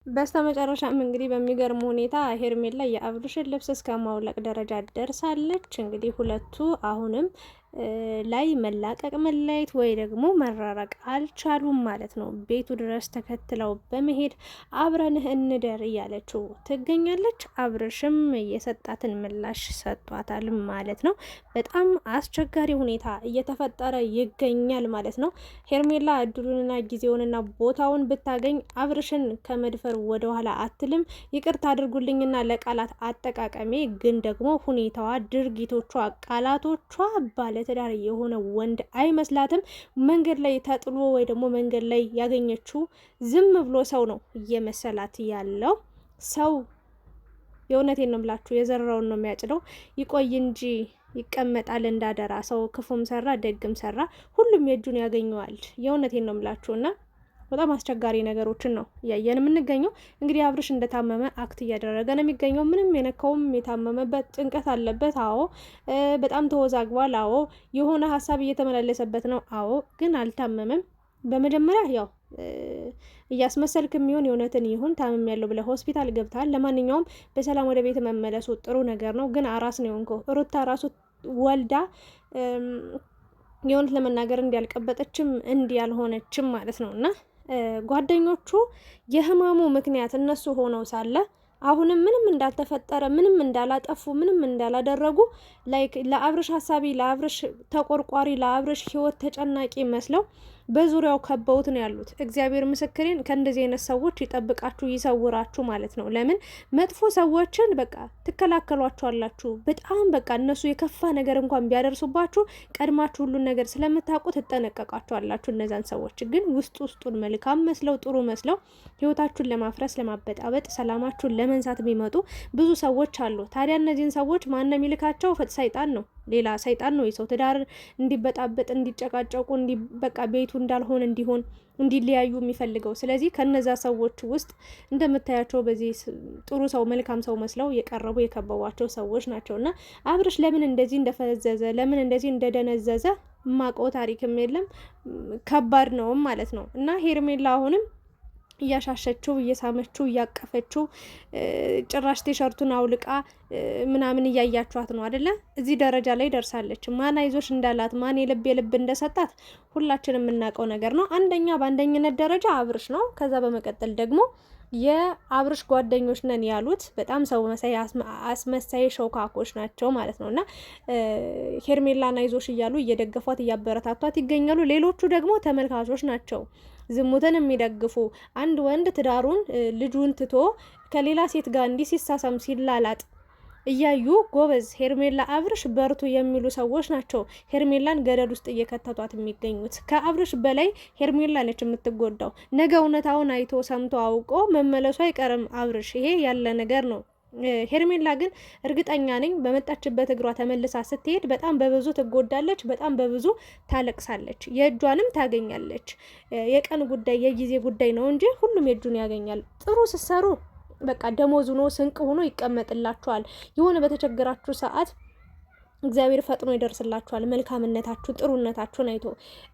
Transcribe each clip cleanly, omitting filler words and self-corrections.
በስተመጨረሻም እንግዲህ በሚገርም ሁኔታ ሄርሜላ የአብርሽን ልብስ እስከ ማውለቅ ደረጃ ደርሳለች። እንግዲህ ሁለቱ አሁንም ላይ መላቀቅ መለያየት ወይ ደግሞ መራረቅ አልቻሉም ማለት ነው። ቤቱ ድረስ ተከትለው በመሄድ አብረንህ እንደር እያለችው ትገኛለች። አብርሽም የሰጣትን ምላሽ ሰጧታል ማለት ነው። በጣም አስቸጋሪ ሁኔታ እየተፈጠረ ይገኛል ማለት ነው። ሄርሜላ እድሉንና ጊዜውንና ቦታውን ብታገኝ አብርሽን ከመድፈር ወደኋላ አትልም። ይቅርታ አድርጉልኝና ለቃላት አጠቃቀሜ ግን ደግሞ ሁኔታዋ፣ ድርጊቶቿ፣ ቃላቶቿ ባለትዳር የሆነ ወንድ አይመስላትም። መንገድ ላይ ተጥሎ ወይ ደግሞ መንገድ ላይ ያገኘችው ዝም ብሎ ሰው ነው እየመሰላት ያለው። ሰው የእውነቴን ነው ብላችሁ የዘራውን ነው የሚያጭደው። ይቆይ እንጂ ይቀመጣል እንዳደራ። ሰው ክፉም ሰራ ደግም ሰራ ሁሉም የእጁን ያገኘዋል። የእውነቴን ነው ብላችሁና በጣም አስቸጋሪ ነገሮችን ነው እያየን የምንገኘው። እንግዲህ አብርሽ እንደታመመ አክት እያደረገ ነው የሚገኘው። ምንም የነካውም የታመመበት ጭንቀት አለበት። አዎ በጣም ተወዛግቧል። አዎ የሆነ ሀሳብ እየተመላለሰበት ነው። አዎ ግን አልታመመም። በመጀመሪያ ያው እያስመሰልክ የሚሆን የእውነትን ይሁን ታምም ያለው ብለህ ሆስፒታል ገብታል። ለማንኛውም በሰላም ወደ ቤት መመለሱ ጥሩ ነገር ነው። ግን አራስ ነው የሆንከው። ሩታ ራሱ ወልዳ የእውነት ለመናገር እንዲያልቀበጠችም እንዲያልሆነችም ማለት ነው እና ጓደኞቹ የህመሙ ምክንያት እነሱ ሆነው ሳለ አሁንም ምንም እንዳልተፈጠረ ምንም እንዳላጠፉ ምንም እንዳላደረጉ ላይክ ለአብርሽ ሀሳቢ ለአብርሽ ተቆርቋሪ ለአብርሽ ህይወት ተጨናቂ መስለው በዙሪያው ከበውት ነው ያሉት። እግዚአብሔር ምስክሬን ከእንደዚህ አይነት ሰዎች ይጠብቃችሁ ይሰውራችሁ ማለት ነው። ለምን መጥፎ ሰዎችን በቃ ትከላከሏቸዋላችሁ። በጣም በቃ እነሱ የከፋ ነገር እንኳን ቢያደርሱባችሁ ቀድማችሁ ሁሉን ነገር ስለምታውቁ ትጠነቀቃቸዋላችሁ። እነዛን ሰዎች ግን ውስጡን መልካም መስለው ጥሩ መስለው ህይወታችሁን ለማፍረስ ለማበጣበጥ ሰላማችሁን ለመንሳት የሚመጡ ብዙ ሰዎች አሉ። ታዲያ እነዚህን ሰዎች ማን ነው የሚልካቸው? ሰይጣን ነው። ሌላ ሰይጣን ነው የሰው ትዳር እንዲበጣበጥ እንዲጨቃጨቁ በቃ ቤቱ እንዳልሆን እንዲሆን እንዲለያዩ የሚፈልገው። ስለዚህ ከነዛ ሰዎች ውስጥ እንደምታያቸው በዚህ ጥሩ ሰው መልካም ሰው መስለው የቀረቡ የከበቧቸው ሰዎች ናቸው። እና አብርሽ ለምን እንደዚህ እንደፈዘዘ ለምን እንደዚህ እንደደነዘዘ ማቀው ታሪክም የለም። ከባድ ነውም ማለት ነው። እና ሄርሜላ አሁንም እያሻሸችው እየሳመችው እያቀፈችው ጭራሽ ቲሸርቱን አውልቃ ምናምን እያያችኋት ነው አይደለ? እዚህ ደረጃ ላይ ደርሳለች። ማን አይዞሽ እንዳላት ማን የልብ እንደሰጣት ሁላችንም የምናውቀው ነገር ነው። በአንደኝነት ደረጃ አብርሽ ነው። ከዛ በመቀጠል ደግሞ የአብርሽ ጓደኞች ነን ያሉት በጣም ሰው መሳይ አስመሳይ ሾካኮች ናቸው ማለት ነው። እና ሄርሜላን አይዞሽ እያሉ እየደገፏት እያበረታቷት ይገኛሉ። ሌሎቹ ደግሞ ተመልካቾች ናቸው፣ ዝሙትን የሚደግፉ አንድ ወንድ ትዳሩን ልጁን ትቶ ከሌላ ሴት ጋር እንዲህ ሲሳሳም ሲላላጥ እያዩ ጎበዝ ሄርሜላ አብርሽ በርቱ የሚሉ ሰዎች ናቸው ሄርሜላን ገደል ውስጥ እየከተቷት የሚገኙት። ከአብርሽ በላይ ሄርሜላ ነች የምትጎዳው። ነገ እውነታውን አይቶ ሰምቶ አውቆ መመለሱ አይቀርም አብርሽ። ይሄ ያለ ነገር ነው። ሄርሜላ ግን እርግጠኛ ነኝ በመጣችበት እግሯ ተመልሳ ስትሄድ በጣም በብዙ ትጎዳለች፣ በጣም በብዙ ታለቅሳለች፣ የእጇንም ታገኛለች። የቀን ጉዳይ የጊዜ ጉዳይ ነው እንጂ ሁሉም የእጁን ያገኛል። ጥሩ ስትሰሩ በቃ ደሞዝ ሆኖ ስንቅ ሆኖ ይቀመጥላችኋል። የሆነ በተቸገራችሁ ሰዓት እግዚአብሔር ፈጥኖ ይደርስላችኋል። መልካምነታችሁ ጥሩነታችሁን አይቶ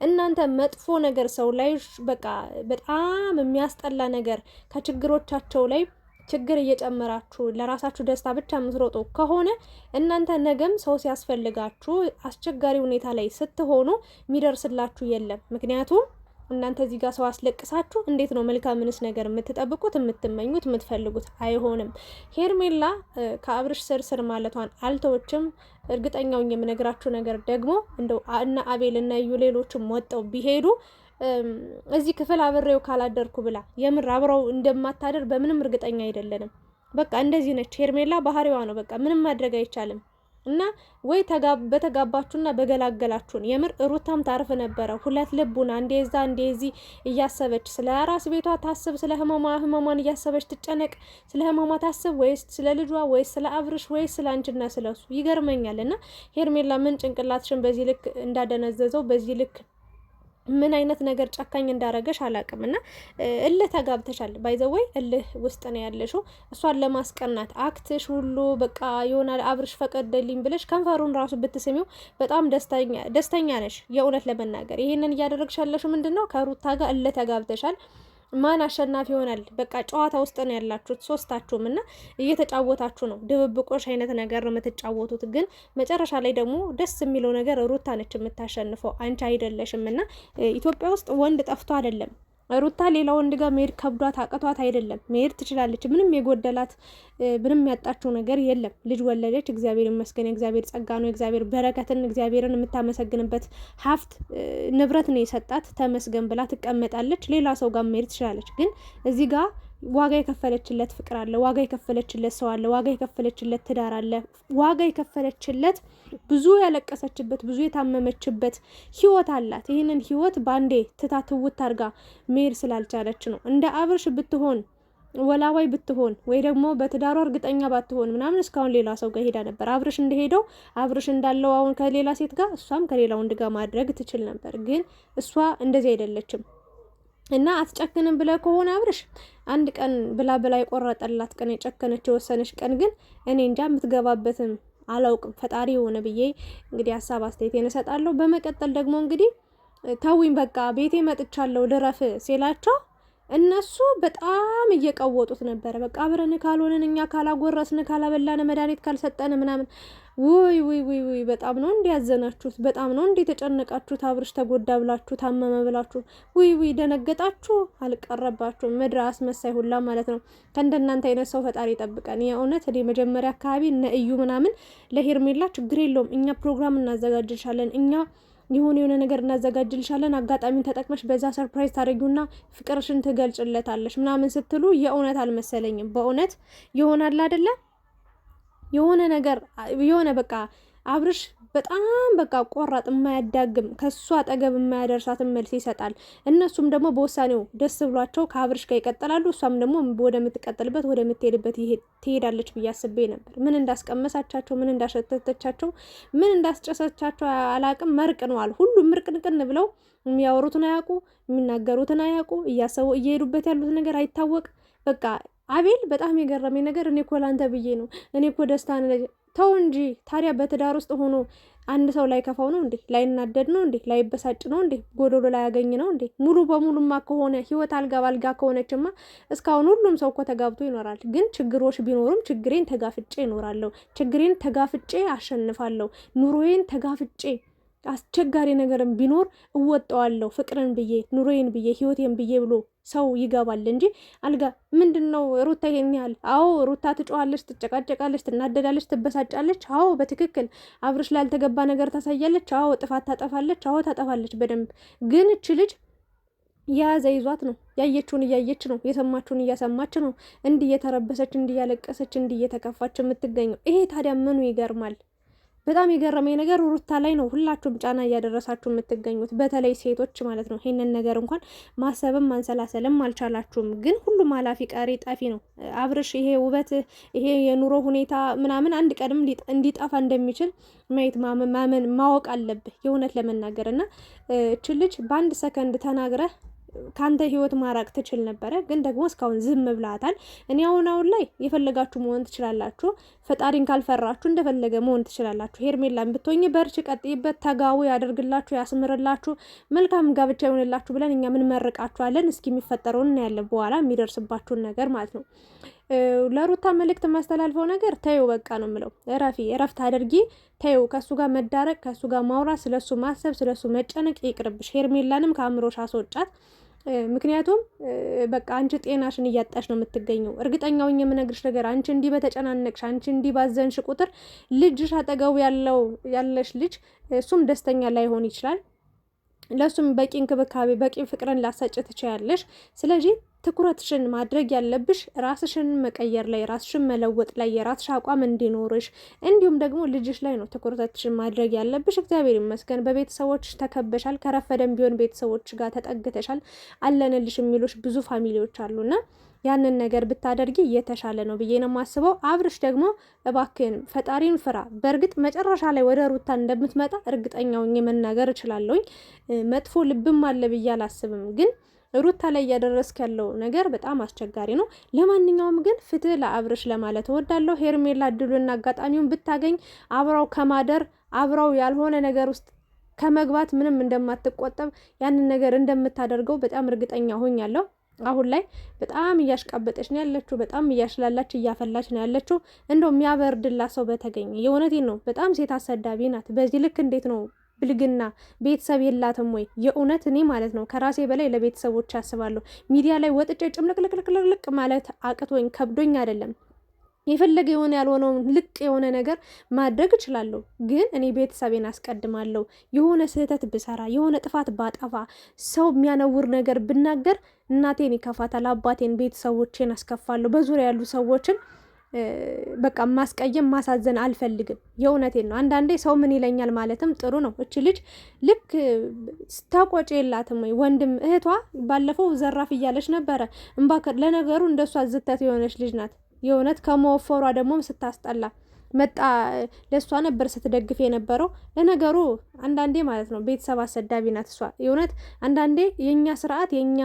እናንተ መጥፎ ነገር ሰው ላይ በቃ በጣም የሚያስጠላ ነገር ከችግሮቻቸው ላይ ችግር እየጨመራችሁ ለራሳችሁ ደስታ ብቻ የምትሮጡ ከሆነ እናንተ ነገም ሰው ሲያስፈልጋችሁ አስቸጋሪ ሁኔታ ላይ ስትሆኑ የሚደርስላችሁ የለም። ምክንያቱም እናንተ እዚህ ጋር ሰው አስለቅሳችሁ እንዴት ነው መልካምንስ ነገር የምትጠብቁት የምትመኙት የምትፈልጉት? አይሆንም። ሄርሜላ ከአብርሽ ስር ማለቷን አልተወችም። እርግጠኛው የምነግራችሁ ነገር ደግሞ እንደው እና አቤል እና እዩ ሌሎችም ወጣው ቢሄዱ እዚህ ክፍል አብሬው ካላደርኩ ብላ የምር አብረው እንደማታደር በምንም እርግጠኛ አይደለንም። በቃ እንደዚህ ነች ሄርሜላ፣ ባህሪዋ ነው። በቃ ምንም ማድረግ አይቻልም። እና ወይ በተጋባችሁና በገላገላችሁን። የምር ሩታም ታርፍ ነበረ። ሁለት ልቡን አንዴ እዛ አንዴ እዚህ እያሰበች ስለ አራስ ቤቷ ታስብ፣ ስለ ህመሟን እያሰበች ትጨነቅ። ስለ ህመሟ ታስብ ወይስ ስለ ልጇ ወይስ ስለ አብርሽ ወይስ ስለ አንቺና ስለሱ? ይገርመኛል። እና ሄርሜላ ምን ጭንቅላትሽን በዚህ ልክ እንዳደነዘዘው በዚህ ልክ ምን አይነት ነገር ጨካኝ እንዳረገሽ አላቅም። እና እልህ ተጋብተሻል። ባይዘወይ እልህ ውስጥ ነው ያለሽው። እሷን ለማስቀናት አክትሽ ሁሉ በቃ ይሆናል። አብርሽ ፈቀደልኝ ብለሽ ከንፈሩን ራሱ ብትስሚው በጣም ደስተኛ ነሽ። የእውነት ለመናገር ይሄንን እያደረግሽ ያለሽው ምንድነው? ከሩታ ጋር እልህ ተጋብተሻል። ማን አሸናፊ ይሆናል? በቃ ጨዋታ ውስጥ ነው ያላችሁት ሶስታችሁም እና እየተጫወታችሁ ነው። ድብብቆሽ አይነት ነገር ነው የምትጫወቱት። ግን መጨረሻ ላይ ደግሞ ደስ የሚለው ነገር ሩታ ነች የምታሸንፈው፣ አንቺ አይደለሽም። እና ኢትዮጵያ ውስጥ ወንድ ጠፍቶ አይደለም። ሩታ ሌላ ወንድ ጋር መሄድ ከብዷት አቅቷት አይደለም። መሄድ ትችላለች። ምንም የጎደላት ምንም ያጣችው ነገር የለም። ልጅ ወለደች፣ እግዚአብሔር ይመስገን። እግዚአብሔር ጸጋ ነው፣ እግዚአብሔር በረከትን፣ እግዚአብሔርን የምታመሰግንበት ሀብት ንብረት ነው የሰጣት። ተመስገን ብላ ትቀመጣለች። ሌላ ሰው ጋር መሄድ ትችላለች። ግን እዚህ ጋር ዋጋ የከፈለችለት ፍቅር አለ፣ ዋጋ የከፈለችለት ሰው አለ፣ ዋጋ የከፈለችለት ትዳር አለ፣ ዋጋ የከፈለችለት ብዙ ያለቀሰችበት ብዙ የታመመችበት ህይወት አላት። ይህንን ህይወት ባንዴ ትታ ትውት አድርጋ መሄድ ስላልቻለች ነው። እንደ አብርሽ ብትሆን ወላዋይ ብትሆን ወይ ደግሞ በትዳሯ እርግጠኛ ባትሆን ምናምን እስካሁን ሌላ ሰው ጋር ሄዳ ነበር። አብርሽ እንደሄደው አብርሽ እንዳለው አሁን ከሌላ ሴት ጋር እሷም ከሌላ ወንድ ጋር ማድረግ ትችል ነበር። ግን እሷ እንደዚህ አይደለችም። እና አትጨክንም ብለ ከሆነ አብርሽ አንድ ቀን ብላ የቆረጠላት ቀን የጨከነች የወሰነች ቀን ግን እኔ እንጃ የምትገባበትም አላውቅም። ፈጣሪ የሆነ ብዬ እንግዲህ ሀሳብ አስተያየቴን እሰጣለሁ። በመቀጠል ደግሞ እንግዲህ ተዊኝ በቃ ቤቴ መጥቻለሁ ልረፍ ሲላቸው እነሱ በጣም እየቀወጡት ነበረ። በቃ አብረን ካልሆነን እኛ ካላጎረስን ካላበላን መድኃኒት ካልሰጠን ምናምን ውይ በጣም ነው እንዲያዘናችሁት፣ በጣም ነው እንዲ ተጨነቃችሁት። አብርሽ ተጎዳ ብላችሁ ታመመ ብላችሁ ውይ ደነገጣችሁ። አልቀረባችሁም። ምድር አስመሳይ ሁላ ማለት ነው። ከእንደናንተ አይነት ሰው ፈጣሪ ይጠብቀን። የእውነት እኔ መጀመሪያ አካባቢ እነ እዩ ምናምን ለሄርሜላ ችግር የለውም እኛ ፕሮግራም እናዘጋጅልሻለን፣ እኛ የሆነ ነገር እናዘጋጅልሻለን፣ አጋጣሚውን ተጠቅመሽ በዛ ሰርፕራይዝ ታደርጊውና ፍቅርሽን ትገልጭለታለሽ ምናምን ስትሉ የእውነት አልመሰለኝም። በእውነት ይሆናል አይደለ? የሆነ ነገር የሆነ በቃ አብርሽ በጣም በቃ ቆራጥ የማያዳግም ከሱ አጠገብ የማያደርሳትን መልስ ይሰጣል። እነሱም ደግሞ በውሳኔው ደስ ብሏቸው ከአብርሽ ጋር ይቀጥላሉ። እሷም ደግሞ ወደምትቀጥልበት ወደምትሄድበት ትሄዳለች ብዬ አስቤ ነበር። ምን እንዳስቀመሳቻቸው፣ ምን እንዳሸተተቻቸው፣ ምን እንዳስጨሰቻቸው አላቅም። መርቅነዋል። ሁሉም ምርቅንቅን ብለው የሚያወሩትን አያውቁ፣ የሚናገሩትን አያውቁ፣ እያሰቡ እየሄዱበት ያሉት ነገር አይታወቅ። በቃ አቤል በጣም የገረመኝ ነገር እኔ እኮ ላንተ ብዬ ነው፣ እኔ እኮ ደስታ ተው እንጂ ታዲያ በትዳር ውስጥ ሆኖ አንድ ሰው ላይ ከፋው ነው እንዴ? ላይናደድ ነው እንዴ? ላይበሳጭ ነው እንዴ? ጎዶሎ ላይ ያገኝ ነው እንዴ? ሙሉ በሙሉማ ከሆነ ህይወት አልጋ ባልጋ ከሆነችማ እስካሁን ሁሉም ሰው እኮ ተጋብቶ ይኖራል። ግን ችግሮች ቢኖሩም ችግሬን ተጋፍጬ ይኖራለሁ፣ ችግሬን ተጋፍጬ አሸንፋለሁ፣ ኑሮዬን ተጋፍጬ አስቸጋሪ ነገርም ቢኖር እወጣዋለሁ፣ ፍቅርን ብዬ ኑሮዬን ብዬ ህይወቴን ብዬ ብሎ ሰው ይገባል እንጂ አልጋ ምንድነው? ሩታ ይሄን ያህል? አዎ ሩታ ትጮዋለች፣ ትጨቃጨቃለች፣ ትናደዳለች፣ ትበሳጫለች። አዎ በትክክል አብርሽ ላልተገባ ነገር ታሳያለች። አዎ ጥፋት ታጠፋለች። አዎ ታጠፋለች በደንብ። ግን እች ልጅ የያዘ ይዟት ነው፣ ያየችውን እያየች ነው፣ የሰማችውን እያሰማች ነው፣ እንዲህ እየተረበሰች፣ እንዲህ እያለቀሰች፣ እንዲህ እየተከፋች የምትገኘው። ይሄ ታዲያ ምኑ ይገርማል? በጣም የገረመኝ ነገር ሩታ ላይ ነው። ሁላችሁም ጫና እያደረሳችሁ የምትገኙት በተለይ ሴቶች ማለት ነው። ይሄንን ነገር እንኳን ማሰብም ማንሰላሰልም አልቻላችሁም። ግን ሁሉም ኃላፊ ቀሪ ጠፊ ነው። አብርሽ ይሄ ውበት ይሄ የኑሮ ሁኔታ ምናምን አንድ ቀንም እንዲጠፋ እንደሚችል ማየት ማመን ማወቅ አለብህ የእውነት ለመናገር እና እች ልጅ በአንድ ሰከንድ ተናግረህ ካንተ ህይወት ማራቅ ትችል ነበረ። ግን ደግሞ እስካሁን ዝም ብላታል። እኔ አሁን ላይ የፈለጋችሁ መሆን ትችላላችሁ። ፈጣሪን ካልፈራችሁ እንደፈለገ መሆን ትችላላችሁ። ሄርሜላን ብትሆኝ በርቺ፣ ቀጥይበት፣ ተጋቡ፣ ያደርግላችሁ፣ ያስምርላችሁ፣ መልካም ጋብቻ ይሆንላችሁ ብለን እኛ ምን መርቃችኋለን። እስኪ የሚፈጠረውን እናያለን፣ በኋላ የሚደርስባችሁን ነገር ማለት ነው። ለሩታ መልእክት የማስተላልፈው ነገር ተይው በቃ ነው የምለው። እረፍት አድርጊ፣ ተይው። ከሱ ጋር መዳረቅ፣ ከሱ ጋር ማውራት፣ ስለሱ ማሰብ፣ ስለሱ መጨነቅ ይቅርብሽ። ሄርሜላንም ከአእምሮሽ አስወጫት። ምክንያቱም በቃ አንቺ ጤናሽን እያጣሽ ነው የምትገኘው። እርግጠኛው የምነግርሽ ነገር አንቺ እንዲህ በተጨናነቅሽ፣ አንቺ እንዲህ ባዘንሽ ቁጥር ልጅሽ አጠገቡ ያለሽ ልጅ እሱም ደስተኛ ላይሆን ይችላል። ለሱም በቂ እንክብካቤ በቂ ፍቅርን ላሰጭ ትችያለሽ። ስለዚህ ትኩረትሽን ማድረግ ያለብሽ ራስሽን መቀየር ላይ፣ ራስሽን መለወጥ ላይ፣ የራስሽ አቋም እንዲኖርሽ እንዲሁም ደግሞ ልጅሽ ላይ ነው ትኩረትሽን ማድረግ ያለብሽ። እግዚአብሔር ይመስገን በቤተሰቦች ተከበሻል። ከረፈደም ቢሆን ቤተሰቦች ጋር ተጠግተሻል። አለንልሽ የሚሉሽ ብዙ ፋሚሊዎች አሉና ያንን ነገር ብታደርጊ እየተሻለ ነው ብዬ ነው የማስበው። አብርሽ ደግሞ እባክህን ፈጣሪን ፍራ። በእርግጥ መጨረሻ ላይ ወደ ሩታ እንደምትመጣ እርግጠኛው መናገር እችላለሁኝ። መጥፎ ልብም አለ ብዬ አላስብም። ግን ሩታ ላይ እያደረስክ ያለው ነገር በጣም አስቸጋሪ ነው። ለማንኛውም ግን ፍትህ ለአብርሽ ለማለት እወዳለሁ። ሄርሜላ እድሉና አጋጣሚውን ብታገኝ አብራው ከማደር አብራው ያልሆነ ነገር ውስጥ ከመግባት ምንም እንደማትቆጠብ ያንን ነገር እንደምታደርገው በጣም እርግጠኛ ሆኛለሁ። አሁን ላይ በጣም እያሽቃበጠች ነው ያለችው። በጣም እያሽላላች እያፈላች ነው ያለችው። እንደው የሚያበርድላት ሰው በተገኘ። የእውነቴን ነው። በጣም ሴት አሰዳቢ ናት። በዚህ ልክ እንዴት ነው ብልግና? ቤተሰብ የላትም ወይ? የእውነት እኔ ማለት ነው ከራሴ በላይ ለቤተሰቦች ያስባለሁ። ሚዲያ ላይ ወጥቼ ጭምልቅልቅልቅልቅ ማለት አቅቶኝ ከብዶኝ አይደለም። የፈለገ የሆነ ያልሆነውን ልቅ የሆነ ነገር ማድረግ እችላለሁ፣ ግን እኔ ቤተሰቤን አስቀድማለሁ። የሆነ ስህተት ብሰራ፣ የሆነ ጥፋት ባጠፋ፣ ሰው የሚያነውር ነገር ብናገር እናቴን ይከፋታል፣ አባቴን፣ ቤተሰቦቼን አስከፋለሁ። በዙሪያ ያሉ ሰዎችን በቃ ማስቀየም ማሳዘን አልፈልግም። የእውነቴን ነው። አንዳንዴ ሰው ምን ይለኛል ማለትም ጥሩ ነው። እች ልጅ ልክ ስታቆጭ የላትም ወይ? ወንድም እህቷ ባለፈው ዘራፍ እያለች ነበረ። ለነገሩ እንደሷ ዝተት የሆነች ልጅ ናት። የእውነት ከመወፈሯ ደግሞ ስታስጠላ መጣ። ለእሷ ነበር ስትደግፍ የነበረው። ለነገሩ አንዳንዴ ማለት ነው ቤተሰብ አሰዳቢ ናት እሷ። የእውነት አንዳንዴ የእኛ ስርዓት፣ የእኛ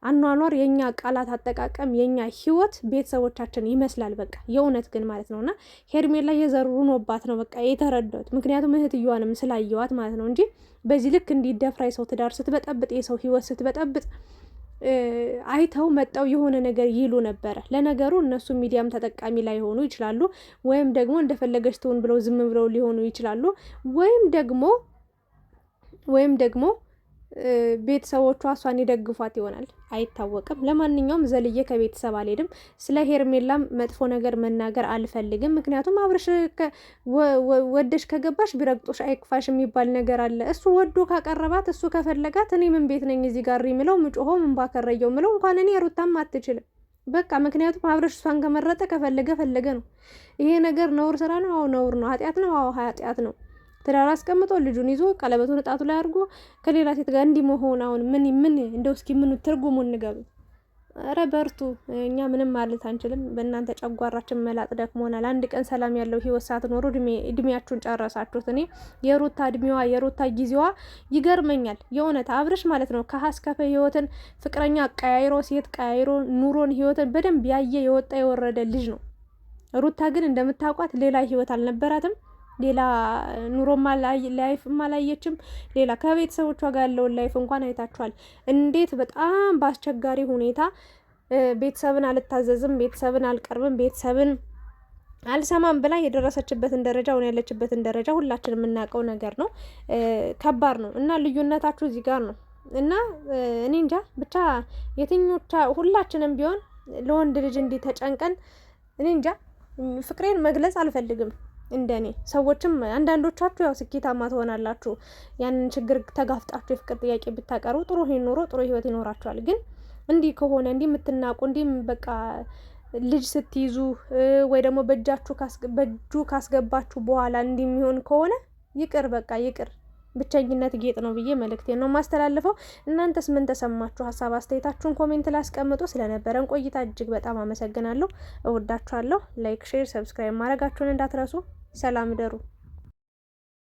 አኗኗር፣ የእኛ ቃላት አጠቃቀም፣ የእኛ ህይወት ቤተሰቦቻችን ይመስላል። በቃ የእውነት ግን ማለት ነው። እና ሄርሜላ የዘሩኖባት ነው በቃ የተረዳሁት። ምክንያቱም እህትየዋንም ስላየዋት ማለት ነው እንጂ በዚህ ልክ እንዲደፍራ የሰው ትዳር ስትበጠብጥ፣ የሰው ህይወት ስትበጠብጥ አይተው መጣው የሆነ ነገር ይሉ ነበረ። ለነገሩ እነሱ ሚዲያም ተጠቃሚ ላይ ሆኑ ይችላሉ፣ ወይም ደግሞ እንደፈለገች ትሆን ብለው ዝም ብለው ሊሆኑ ይችላሉ፣ ወይም ደግሞ ቤተሰቦቿ እሷን ይደግፏት ይሆናል፣ አይታወቅም። ለማንኛውም ዘልዬ ከቤተሰብ አልሄድም። ስለ ሄርሜላም መጥፎ ነገር መናገር አልፈልግም። ምክንያቱም አብርሽ ወደሽ ከገባሽ ቢረግጦሽ አይክፋሽ የሚባል ነገር አለ። እሱ ወዶ ካቀረባት፣ እሱ ከፈለጋት፣ እኔ ምን ቤት ነኝ እዚህ ጋር ምለው ምጮሆ ምን ባከረየው ምለው እንኳን እኔ ሩታም አትችልም። በቃ ምክንያቱም አብርሽ እሷን ከመረጠ ፈለገ ነው። ይሄ ነገር ነውር ስራ ነው። አዎ ነውር ነው። ኃጢአት ነው። አዎ ኃጢአት ነው። ትዳር አስቀምጦ ልጁን ይዞ ቀለበቱን እጣቱ ላይ አድርጎ ከሌላ ሴት ጋር እንዲህ መሆን አሁን ምን እንደው እስኪ ምን ትርጉሙን ንገሩ። ኧረ በርቱ። እኛ ምንም ማለት አንችልም። በእናንተ ጨጓራችን መላጥ ደክሞናል። አንድ ቀን ሰላም ያለው ህይወት ሳትኖሩ እድሜያችሁን ጨረሳችሁት። እኔ የሩታ እድሜዋ የሩታ ጊዜዋ ይገርመኛል የእውነት። አብርሽ ማለት ነው ከሀስከፈ ህይወትን ፍቅረኛ ቀያይሮ ሴት ቀያይሮ ኑሮን ህይወትን በደንብ ያየ የወጣ የወረደ ልጅ ነው። ሩታ ግን እንደምታውቋት ሌላ ህይወት አልነበራትም። ሌላ ኑሮማ ላይፍም አላየችም። ሌላ ከቤተሰቦቿ ጋር ያለውን ላይፍ እንኳን አይታችኋል። እንዴት በጣም በአስቸጋሪ ሁኔታ ቤተሰብን አልታዘዝም፣ ቤተሰብን አልቀርብም፣ ቤተሰብን አልሰማም ብላ የደረሰችበትን ደረጃ አሁን ያለችበትን ደረጃ ሁላችን የምናውቀው ነገር ነው። ከባድ ነው እና ልዩነታችሁ እዚህ ጋር ነው እና እኔ እንጃ ብቻ ሁላችንም ቢሆን ለወንድ ልጅ እንዲህ ተጨንቀን እኔ እንጃ ፍቅሬን መግለጽ አልፈልግም። እንደኔ ሰዎችም አንዳንዶቻችሁ ያው ስኬታማ ትሆናላችሁ፣ ያንን ችግር ተጋፍጣችሁ የፍቅር ጥያቄ ብታቀርቡ ጥሩ ጥሩ ህይወት ይኖራችኋል። ግን እንዲህ ከሆነ እንዲህ የምትናቁ እንዲህ በቃ ልጅ ስትይዙ ወይ ደግሞ በእጁ ካስገባችሁ በኋላ እንዲህ የሚሆን ከሆነ ይቅር፣ በቃ ይቅር። ብቸኝነት ጌጥ ነው ብዬ መልእክቴን ነው ማስተላልፈው። እናንተስ ምን ተሰማችሁ? ሀሳብ አስተያየታችሁን ኮሜንት ላይ አስቀምጡ። ስለነበረን ቆይታ እጅግ በጣም አመሰግናለሁ። እወዳችኋለሁ። ላይክ፣ ሼር፣ ሰብስክራይብ ማድረጋችሁን እንዳትረሱ። ሰላም ደሩ